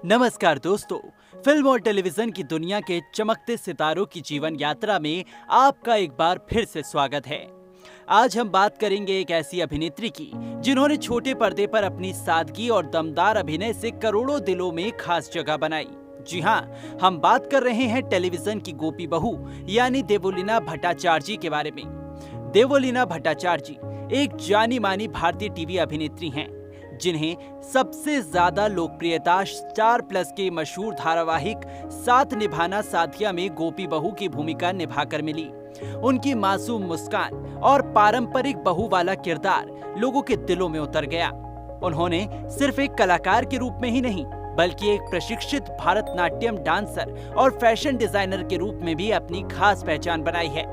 नमस्कार दोस्तों, फिल्म और टेलीविजन की दुनिया के चमकते सितारों की जीवन यात्रा में आपका एक बार फिर से स्वागत है। आज हम बात करेंगे एक ऐसी अभिनेत्री की जिन्होंने छोटे पर्दे पर अपनी सादगी और दमदार अभिनय से करोड़ों दिलों में खास जगह बनाई। जी हाँ, हम बात कर रहे हैं टेलीविजन की गोपी बहू यानी देवोलीना भट्टाचार्य के बारे में। देवोलीना भट्टाचार्य एक जानी मानी भारतीय टीवी अभिनेत्री हैं, जिन्हें सबसे ज्यादा लोकप्रियता स्टार प्लस के मशहूर धारावाहिक साथ निभाना साथिया में गोपी बहू की भूमिका निभाकर मिली। उनकी मासूम मुस्कान और पारंपरिक बहू वाला किरदार लोगों के दिलों में उतर गया। उन्होंने सिर्फ एक कलाकार के रूप में ही नहीं, बल्कि एक प्रशिक्षित भरतनाट्यम डांसर और फैशन डिजाइनर के रूप में भी अपनी खास पहचान बनाई है।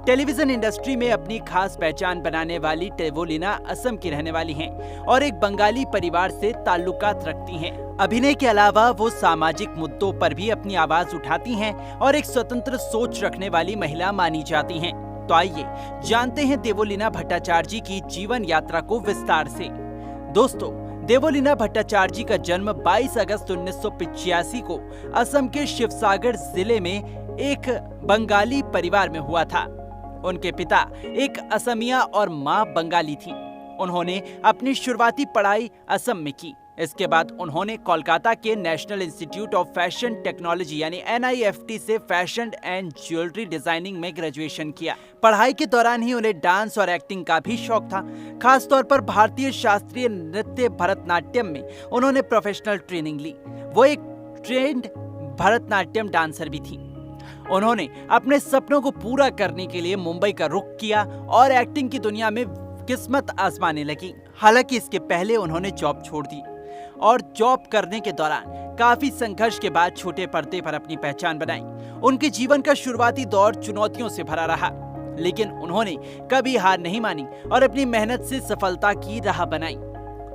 टेलीविजन इंडस्ट्री में अपनी खास पहचान बनाने वाली देवोलीना असम की रहने वाली हैं और एक बंगाली परिवार से ताल्लुकात रखती हैं। अभिनय के अलावा वो सामाजिक मुद्दों पर भी अपनी आवाज उठाती हैं और एक स्वतंत्र सोच रखने वाली महिला मानी जाती हैं। तो आइए जानते हैं देवोलीना भट्टाचार्य की जीवन यात्रा को विस्तार से। दोस्तों, देवोलीना भट्टाचार्य का जन्म 22 अगस्त 1985 को असम के शिवसागर जिले में एक बंगाली परिवार में हुआ था। उनके पिता एक असमिया और मां बंगाली थी। उन्होंने अपनी शुरुआती पढ़ाई असम में की। इसके बाद उन्होंने कोलकाता के national institute of fashion technology यानी NIFT से फैशन एंड ज्वेलरी डिजाइनिंग में ग्रेजुएशन किया। पढ़ाई के दौरान ही उन्हें डांस और एक्टिंग का भी शौक था। खास तौर पर भारतीय शास्त्रीय नृत्य भरतनाट्यम में उन्होंने प्रोफेशनल ट्रेनिंग ली। वो एक ट्रेंड भरतनाट्यम डांसर भी थी। उन्होंने अपने सपनों को पूरा करने के लिए मुंबई का रुख किया और एक्टिंग की दुनिया में किस्मत आजमाने लगी। हालांकि इसके पहले उन्होंने जॉब छोड़ दी और जॉब करने के दौरान काफी संघर्ष के बाद छोटे पर्दे पर अपनी पहचान बनाई। उनके जीवन का शुरुआती दौर चुनौतियों से भरा रहा, लेकिन उन्होंने कभी हार नहीं मानी और अपनी मेहनत से सफलता की राह बनाई।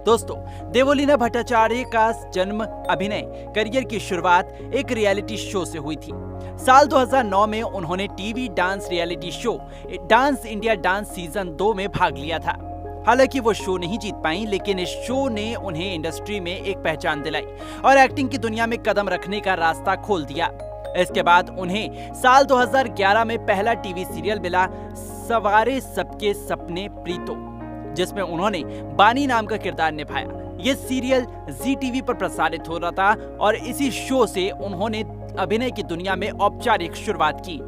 दोस्तों, देवोलीना भट्टाचार्य का जन्म अभिनय करियर की शुरुआत एक रियलिटी शो से हुई थी। साल 2009 में उन्होंने TV dance reality show dance India dance season 2 में भाग लिया था। हालांकि वो शो नहीं जीत पाई, लेकिन इस शो ने उन्हें इंडस्ट्री में एक पहचान दिलाई और एक्टिंग की दुनिया में कदम रखने का रास्ता खोल दिया। इसके बाद उन्हें साल 2011 में पहला टीवी सीरियल मिला, सवारे सबके सपने प्रीतो, जिसमें उन्होंने बानी नाम का किरदार निभाया। ये सीरियल जी टीवी पर प्रसारित हो रहा था और इसी शो से उन्होंने अभिनय की दुनिया में औपचारिक शुरुआत की।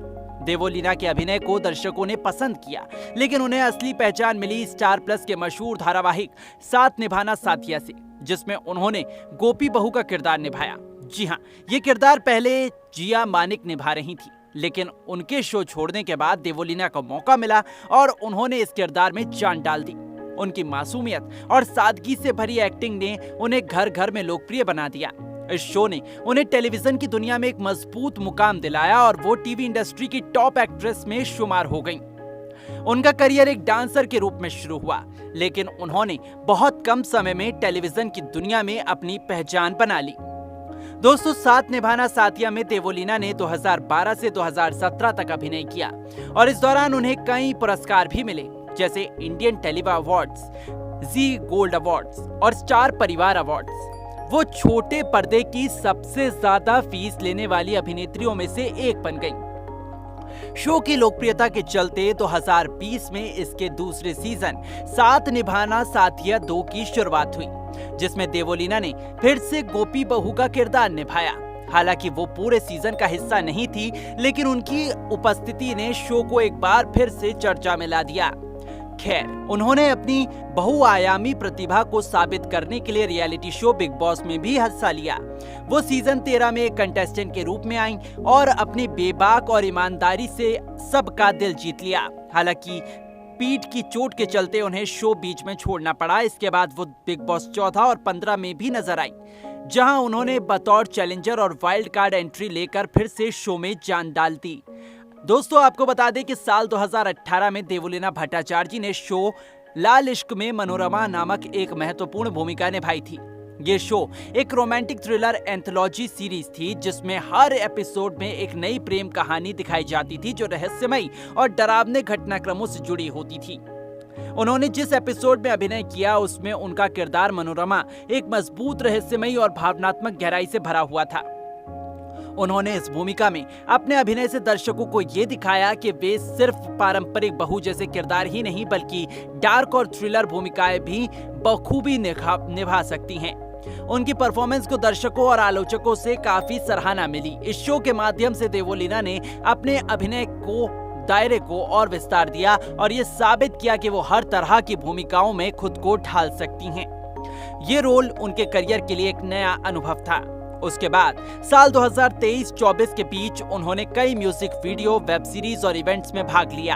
देवोलीना के अभिनय को दर्शकों ने पसंद किया, लेकिन उन्हें असली पहचान मिली स्टार प्लस के मशहूर धारावाहिक साथ निभाना साथिया से, जिसमें उन्होंने गोपी बहू का किरदार निभाया। जी हाँ, ये किरदार पहले जिया मानिक निभा रही थी, लेकिन उनके शो छोड़ने के बाद देवोलीना को मौका मिला और उन्होंने इस किरदार में जान डाल दी। उनकी मासूमियत और सादगी से भरी एक्टिंग ने उन्हें घर घर में लोकप्रिय बना दिया। इस शो ने उन्हें टेलीविजन की दुनिया में एक मजबूत मुकाम दिलाया और वो टीवी इंडस्ट्री की टॉप एक्ट्रेस में शुमार हो गईं। उनका करियर एक डांसर के रूप में शुरू हुआ, लेकिन उन्होंने बहुत कम समय में टेलीविजन की दुनिया में अपनी पहचान बना ली। दोस्तों, साथ निभाना साथिया में देवोलीना ने 2012 से 2017 तक अभिनय किया और इस दौरान उन्हें कई पुरस्कार भी मिले, जैसे इंडियन टेलीवा अवार्ड्स, जी गोल्ड अवार्ड्स और स्टार परिवार अवार्ड्स। वो छोटे पर्दे की सबसे ज्यादा फीस लेने वाली अभिनेत्रियों में से एक बन गई। शो की लोकप्रियता के चलते 2020 में इसके दूसरे सीजन साथ निभाना साथिया 2 की शुरुआत हुई, जिसमें देवोलीना ने फिर से गोपी बहू का किरदार निभाया। हालांकि वो पूरे सीजन का हिस्सा नहीं थी, लेकिन उनकी उपस्थिति ने शो को एक बार फिर से चर्चा में ला दिया। खैर, उन्होंने अपनी बहुआयामी प्रतिभा को साबित करने के लिए रियलिटी शो बिग बॉस में भी हिस्सा लिया। वो सीजन 13 में एक कंटेस्टेंट के रूप में आईं और अपनी बेबाक और ईमानदारी से सबका दिल जीत लिया। हालांकि पीठ की चोट के चलते उन्हें शो बीच में छोड़ना पड़ा। इसके बाद वो बिग बॉस 14 और 15 में भी नजर आई, जहां उन्होंने बतौर चैलेंजर और वाइल्ड कार्ड एंट्री लेकर फिर से शो में जान डाल दी। दोस्तों, आपको बता दें कि साल 2018 में देवोलीना भट्टाचार्य ने शो लाल इश्क में मनोरमा नामक एक महत्वपूर्ण भूमिका निभाई थी। ये शो एक रोमांटिक थ्रिलर एंथोलॉजी सीरीज थी, जिसमें हर एपिसोड में एक नई प्रेम कहानी दिखाई जाती थी, जो रहस्यमयी और डरावने घटनाक्रमों से जुड़ी होती थी। उन्होंने जिस एपिसोड में अभिनय किया उसमें उनका किरदार मनोरमा एक मजबूत, रहस्यमयी और भावनात्मक गहराई से भरा हुआ था। उन्होंने इस भूमिका में अपने अभिनय से दर्शकों को ये दिखाया कि वे सिर्फ पारंपरिक बहू जैसे किरदार ही नहीं बल्कि डार्क और थ्रिलर भूमिकाएं भी बखूबी निभा सकती हैं। उनकी परफॉर्मेंस को दर्शकों और आलोचकों से काफी सराहना मिली। इस शो के माध्यम से देवोलीना ने अपने अभिनय को दायरे को और विस्तार दिया और ये साबित किया कि वो हर तरह की भूमिकाओं में खुद को ढाल सकती हैं। ये रोल उनके करियर के लिए एक नया अनुभव था। उसके बाद साल 2023-24 के बीच उन्होंने कई म्यूजिक वीडियो, वेब सीरीज और इवेंट्स में भाग लिया।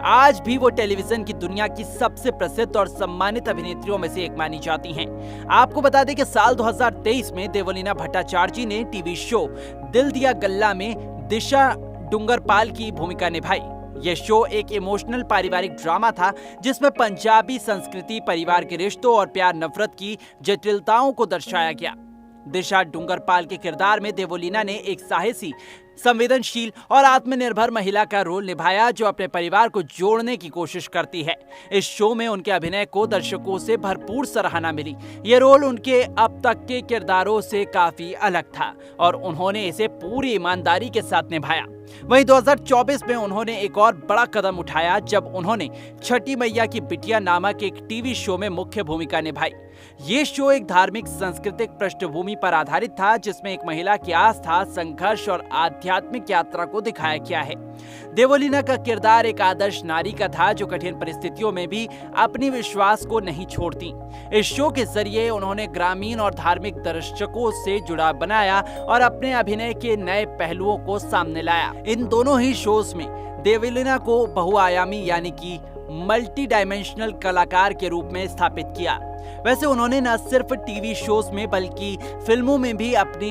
आज भी वो टेलीविजन की दुनिया की सबसे प्रसिद्ध और सम्मानित अभिनेत्रियों में से एक मानी जाती हैं। आपको बता दें कि साल 2023 में देवोलीना भट्टाचार्य ने टीवी शो दिल दिया गल्ला में दिशा डुंगरपाल की भूमिका निभाई। यह शो एक इमोशनल पारिवारिक ड्रामा था जिसमें पंजाबी संस्कृति, परिवार के रिश्तों और प्यार नफरत की जटिलताओं को दर्शाया गया। दिशा डुंगरपाल के किरदार में देवोलीना ने एक साहसी, संवेदनशील और आत्मनिर्भर महिला का रोल निभाया जो अपने परिवार को जोड़ने की कोशिश करती है। इस शो में उनके अभिनय को दर्शकों से भरपूर सराहना मिली। ये रोल उनके अब तक के किरदारों से काफी अलग था और उन्होंने इसे पूरी ईमानदारी के साथ निभाया। वहीं 2024 में उन्होंने एक और बड़ा कदम उठाया जब उन्होंने छठी मैया की बिटिया नामक एक टीवी शो में मुख्य भूमिका निभाई। ये शो एक धार्मिक सांस्कृतिक पृष्ठभूमि पर आधारित था जिसमें एक महिला की आस्था, संघर्ष और आध्यात्मिक यात्रा को दिखाया गया है। देवोलीना का किरदार एक आदर्श नारी का था जो कठिन परिस्थितियों में भी अपनी विश्वास को नहीं छोड़ती। इस शो के जरिए उन्होंने ग्रामीण और धार्मिक दर्शकों से जुड़ाव बनाया और अपने अभिनय के नए पहलुओं को सामने लाया। इन दोनों ही शोज में देवोलीना को बहुआयामी यानी कि मल्टी डायमेंशनल कलाकार के रूप में स्थापित किया। वैसे उन्होंने न सिर्फ टीवी शोज में बल्कि फिल्मों में भी अपनी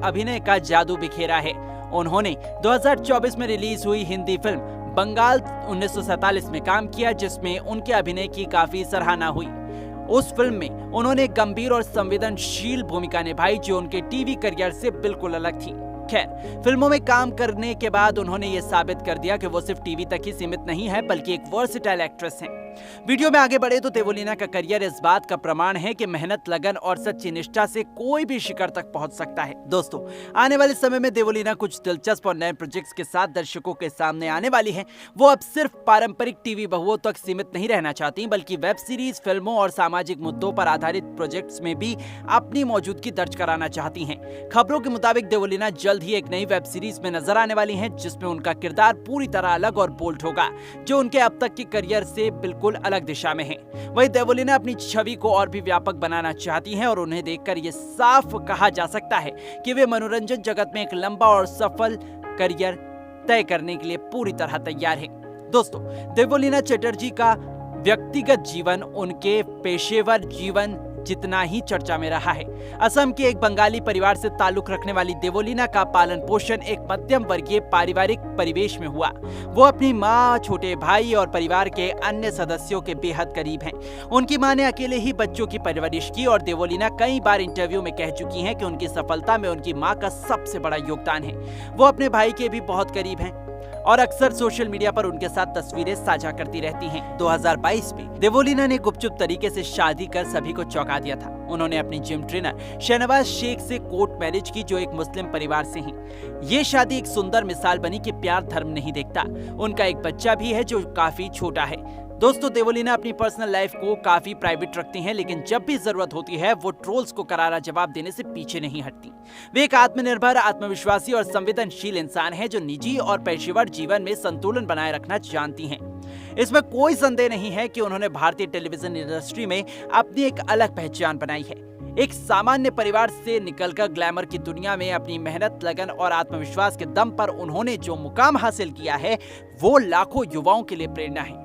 अभिनय का जादू बिखेरा है। उन्होंने 2024 में रिलीज हुई हिंदी फिल्म बंगाल 1947 में काम किया जिसमें उनके अभिनय की काफी सराहना हुई। उस फिल्म में उन्होंने एक गंभीर और संवेदनशील भूमिका निभाई जो उनके टीवी करियर से बिल्कुल अलग थी। खैर, फिल्मों में काम करने के बाद उन्होंने ये साबित कर दिया कि वो सिर्फ टीवी तक ही सीमित नहीं है बल्कि एक वर्सेटाइल एक्ट्रेस हैं। वीडियो में आगे बढ़े तो देवोलीना का करियर इस बात का प्रमाण है कि मेहनत, लगन और सच्ची निष्ठा से कोई भी शिखर तक पहुंच सकता है। दोस्तों, आने वाले समय में देवोलीना कुछ दिलचस्प और नए प्रोजेक्ट्स के साथ दर्शकों के सामने आने वाली है। वो अब सिर्फ पारंपरिक टीवी बहुओं तक सीमित नहीं रहना चाहती बल्कि वेब सीरीज, फिल्मों और सामाजिक मुद्दों पर आधारित प्रोजेक्ट्स में भी अपनी मौजूदगी दर्ज कराना चाहती हैं। खबरों के मुताबिक देवोलीना जल्द ही एक नई वेब सीरीज में नजर आने वाली हैं जिसमें उनका किरदार पूरी तरह अलग और बोल्ड होगा जो उनके अब तक के करियर से बिल्कुल अलग दिशा में है। वहीं देवोलीना अपनी छवि को और भी व्यापक बनाना चाहती हैं और उन्हें देखकर ये साफ कहा जा सकता है कि वे मनोरंजन जगत में एक लंबा और सफल करियर तय करने के लिए पूरी तरह तैयार है। दोस्तों, देवोलीना चटर्जी का व्यक्तिगत जीवन उनके पेशेवर जीवन जितना ही चर्चा में रहा है। असम के एक बंगाली परिवार से ताल्लुक रखने वाली देवोलीना का पालन पोषण एक मध्यम वर्गीय पारिवारिक परिवेश में हुआ। वो अपनी माँ, छोटे भाई और परिवार के अन्य सदस्यों के बेहद करीब हैं। उनकी माँ ने अकेले ही बच्चों की परवरिश की और देवोलीना कई बार इंटरव्यू में कह चुकी हैं कि उनकी सफलता में उनकी माँ का सबसे बड़ा योगदान है। वो अपने भाई के भी बहुत करीब हैं और अक्सर सोशल मीडिया पर उनके साथ तस्वीरें साझा करती रहती हैं। 2022 में देवोलीना ने गुपचुप तरीके से शादी कर सभी को चौंका दिया था। उन्होंने अपनी जिम ट्रेनर शहनवाज शेख से कोर्ट मैरिज की जो एक मुस्लिम परिवार से हैं। ये शादी एक सुंदर मिसाल बनी कि प्यार धर्म नहीं देखता। उनका एक बच्चा भी है जो काफी छोटा है। दोस्तों, देवोलीना अपनी पर्सनल लाइफ को काफी प्राइवेट रखती हैं लेकिन जब भी जरूरत होती है वो ट्रोल्स को करारा जवाब देने से पीछे नहीं हटती। वे एक आत्मनिर्भर, आत्मविश्वासी और संवेदनशील इंसान है जो निजी और पेशेवर जीवन में संतुलन बनाए रखना जानती हैं। इसमें कोई संदेह नहीं है कि उन्होंने भारतीय टेलीविजन इंडस्ट्री में अपनी एक अलग पहचान बनाई है। एक सामान्य परिवार से निकलकर ग्लैमर की दुनिया में अपनी मेहनत, लगन और आत्मविश्वास के दम पर उन्होंने जो मुकाम हासिल किया है वो लाखों युवाओं के लिए प्रेरणा है।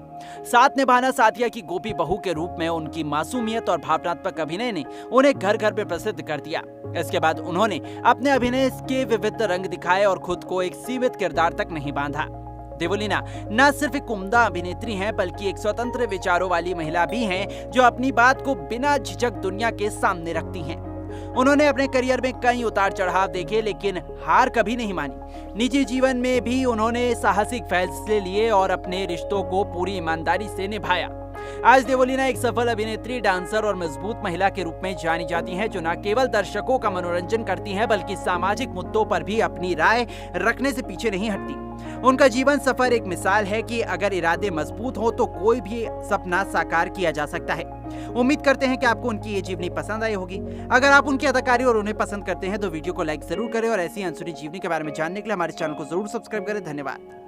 साथ निभाना साथिया की गोपी बहू के रूप में उनकी मासूमियत और भावनात्मक अभिनय ने उन्हें घर घर में प्रसिद्ध कर दिया। इसके बाद उन्होंने अपने अभिनय के विविध रंग दिखाए और खुद को एक सीमित किरदार तक नहीं बांधा। देवोलीना न सिर्फ एक उम्दा अभिनेत्री हैं बल्कि एक स्वतंत्र विचारों वाली महिला भी हैं जो अपनी बात को बिना झिझक दुनिया के सामने रखती हैं। उन्होंने अपने करियर में कई उतार चढ़ाव देखे लेकिन हार कभी नहीं मानी। निजी जीवन में भी उन्होंने साहसिक फैसले लिए और अपने रिश्तों को पूरी ईमानदारी से निभाया। आज देवोलीना एक सफल अभिनेत्री, डांसर और मजबूत महिला के रूप में जानी जाती हैं, जो न केवल दर्शकों का मनोरंजन करती हैं बल्कि सामाजिक मुद्दों पर भी अपनी राय रखने से पीछे नहीं हटती। उनका जीवन सफर एक मिसाल है कि अगर इरादे मजबूत हो तो कोई भी सपना साकार किया जा सकता है। उम्मीद करते हैं कि आपको उनकी ये जीवनी पसंद आई होगी। अगर आप उनकी अदाकारी और उन्हें पसंद करते हैं तो वीडियो को लाइक जरूर करें और ऐसी अनसुनी जीवनी के बारे में जानने के लिए हमारे चैनल को जरूर सब्सक्राइब करें। धन्यवाद।